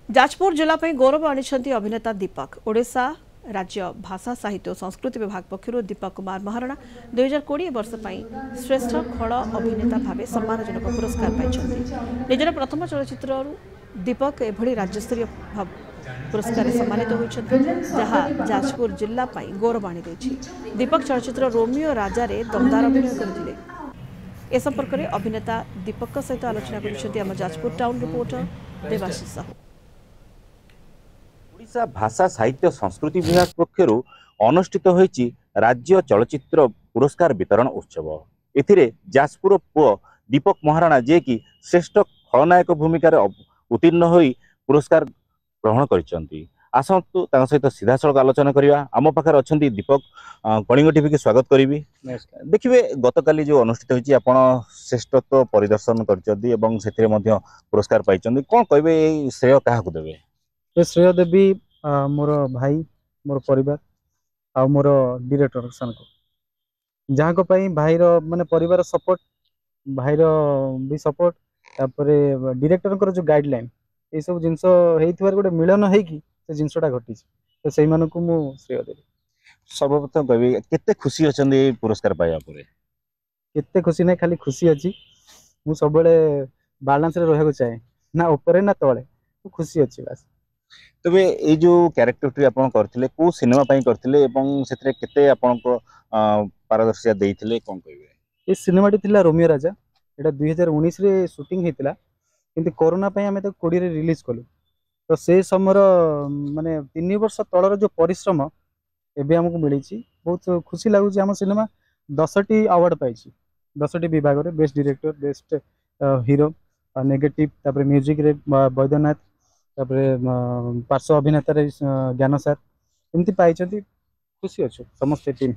जाजपुर जिला गौरव आनी अभिनेता दीपक। ओडिशा राज्य भाषा साहित्य और संस्कृति विभाग पक्षर दीपक कुमार महाराणा 2020 वर्ष श्रेष्ठ खल अभिनेता भाव सम्मानजनक पुरस्कार पाई। निजर प्रथम चलचित्र दीपक एभली राज्यस्तरीय पुरस्कार सम्मानित होती जहाँ जाजपुर जिला गौरव आनी दीपक चलचित्र रोमियो राजा रे दमदार अभिनय करथिले। ए संपर्क में अभिनेता दीपक सहित आलोचना कर जाजपुर टाउन रिपोर्टर देवाशीष साहू। ओडिशा भाषा साहित्य संस्कृति विभाग पक्षर अनुष्ठित होईची राज्य चलचित्र पुरस्कार वितरण उत्सव। एथिरे जाजपुर पुओ दीपक महाराणा जे कि श्रेष्ठ खलनायक भूमिकार उत्तीर्ण होई पुरस्कार ग्रहण करिसंती। आसंतु तांग सहित सीधा सड़क आलोचना करिया। आम पाखरे अछंती दीपक। कलिंग टीवी के स्वागत करी। देखिए गतकाली जो अनुष्ठित होईची आपण श्रेष्ठत्व परिदर्शन करचंती एवं सेथिरे मध्ये पुरस्कार पाइचंती। कोन कहबे ए श्रेय काहाकू देबे? ए श्रेय देवी मोर भाई मोर परिवार आ मोर डायरेक्टर सन को जहाँ को पाई भाई रो माने परिवार सपोर्ट भाई रो भी सपोर्ट तापरे डायरेक्टर को जो गाइडलाइन ए सब जिंस हेइथवार गोटे मिलन है कि से जिंसटा घटी तो सेही मानन को मु श्रेय देवी। सर्वप्रथम कहबे केते खुशी अछंदी ए पुरस्कार पाया परे? केते खुशी नै खाली खुशी अछि। मु सब बेले बैलेंस रे रहको चाहे ना ऊपर ना तळे खुशी अछि बस। तबे ए जो कैरेक्टर आपण करथिले को सिनेमा पई करथिले एवं सेतरे केते आपण को पारदर्शिता देइथिले कोन कहबे? ए सिनेमाटी थिला रोमियो राजा। एटा 2019 रे शूटिंग हेतिला किंतु कोरोना पई हमें तो 20 रे रिलीज कलु। तो से समर माने 3 वर्ष तळर जो परिश्रम एबे हमकु मिलिछि। बहुत खुशी लागु जे हम सिनेमा 10टी अवार्ड पाइछि। 10टी विभाग रे best director best hero negative तापर म्यूजिक रे बैद्यनाथ तापर पार्श्व अभिनेता रे ज्ञान सर एमती पाइछथि। खुशी अछि समस्त टीम।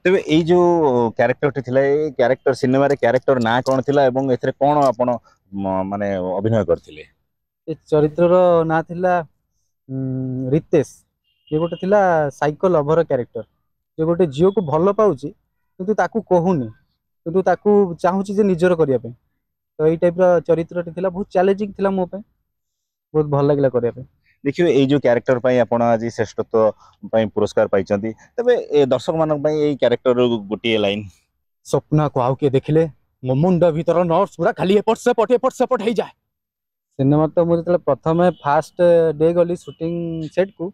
तबे ए जो कैरेक्टर थिला ए कैरेक्टर सिनेमा रे कैरेक्टर ना कोन थिला एवं एथरे कोन आपण माने अभिनय करथिले? ए चरित्र रो ना थिला रितेश। ये गोटे थिला साइको लवर कैरेक्टर जे गोटे जियो को भलो पाउची किंतु ताकू कहूनी किंतु ताकू चाहूची जे निजर करिया पे। तो एई टाइप रो चरित्र थिला बहुत चैलेंजिंग थिला मो पे बहुत भल लागला करिया पे। देखिए ए जो कैरेक्टर पई आपण आज श्रेष्ठत्व पई पुरस्कार पाइचंती तबे ए दर्शक मानक पई ए कैरेक्टर गोटे लाइन स्वप्न को आउ के देखिले मो मुंड भीतर नर्स पूरा खाली एपट सेपट हे जाए। सिनेमा तो मु जतले प्रथम फास्ट डे गली शूटिंग सेट को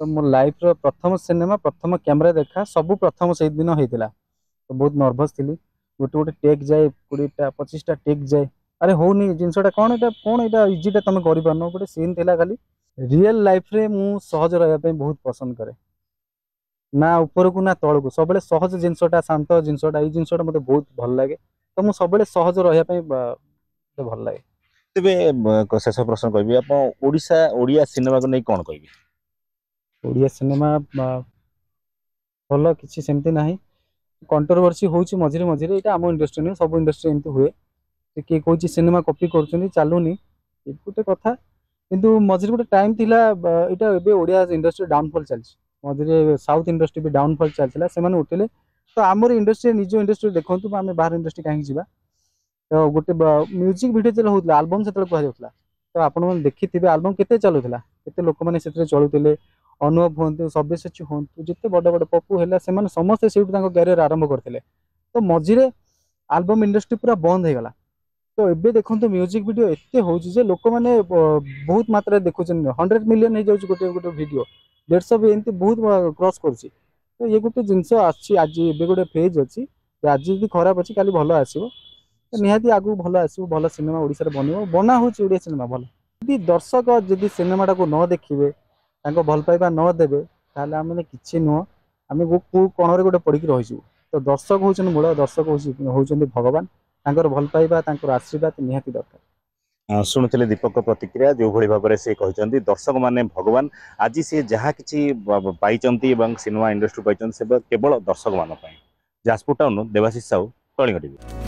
तो मो लाइफ रो प्रथम सिनेमा प्रथम कैमरा देखा सब प्रथम से दिन हेतिला। तो बहुत नर्वस थिली। गोटे गोटे टेक जाए 20टा 25टा टेक जाए अरे होनी जिनसटा कोन एटा इजीटा तमे करि परनो गोटे सीन थिला खाली। रियल लाइफ रे मु सहज रहया पे बहुत पसंद करे ना ऊपर को ना तळ को सबले सहज जिनसटा शांत जिनसटा ई जिनसटा मते बहुत भल लागे। तो मु सबले सहज रहया पे भल लागे। तबे शेष प्रश्न कहबी आपण ओडिया सिनेमा को नै कोन कहबी? ओडिया सिनेमा भल किछि सेमती नाही। कंट्रोवर्सी होउची मझिरे मझिरे एटा आम इंडस्ट्री नै सब इंडस्ट्री एमती हुए कि कोई सिनेमा कॉपी करछनी चालूनी ए गोटे कथा किंतु मझिरे गोटे टाइम थिला एटा एबे ओडिया इंडस्ट्री डाउनफॉल चलछि। मझिरे साउथ इंडस्ट्री भी डाउनफॉल चलथिला सेमाने उठिले। तो आमर इंडस्ट्री निज इंडस्ट्री देखंतु आमे बाहर इंडस्ट्री काहे जिबा। तो गोटे म्यूजिक वीडियो चला होतला एल्बम सेतले कहै होतला। तो आपण मन देखिथिबे एल्बम केते चलुथला केते लोक माने सेतले चलुथिले अनुभव होंतु सब्यसाची होंतु जिते बड़ बड़ पप्पू हैला सेमाने समस्त सेउट तांको कैरियर आरंभ करथिले। तो मझिरे एल्बम इंडस्ट्री पूरा बंद हे गला। तो एबे देखंतु म्यूजिक वीडियो एते होउची जे लोक माने बहुत मात्रा देखुछन 100 मिलियन हे जाउची गोटे गोटे वीडियो 150 भी एंती बहुत क्रॉस करची। तो ये गोटे जिंस आछि आज एबे गोटे फेज अछि आज भी खराब अछि काली भलो आसीबो। तो निहाती आगु भलो आसीबो भलो सिनेमा ओडिसा रे बनिबो बना होची ओडिया सिनेमा भलो। यदि दर्शक जदि सिनेमाटा को न देखिबे तांको भल पाइबा न देबे ताले हमने किछि न आमे को कोन रे गोटे पड़ी रहि जिवो। तो दर्शक होचन मूल दर्शक होचन भगवान तांकर भल पाइबा तांकर आशीर्वाद निहाती दरकार। शुणुले दीपक प्रतिक्रिया जो भली भाव से कहते दर्शक माने भगवान आज सी जहाँ कि पाई सिनेमा इंडस्ट्री पाई केवल दर्शक मान। Jajpur town Debashish Sahu, Kalinga TV.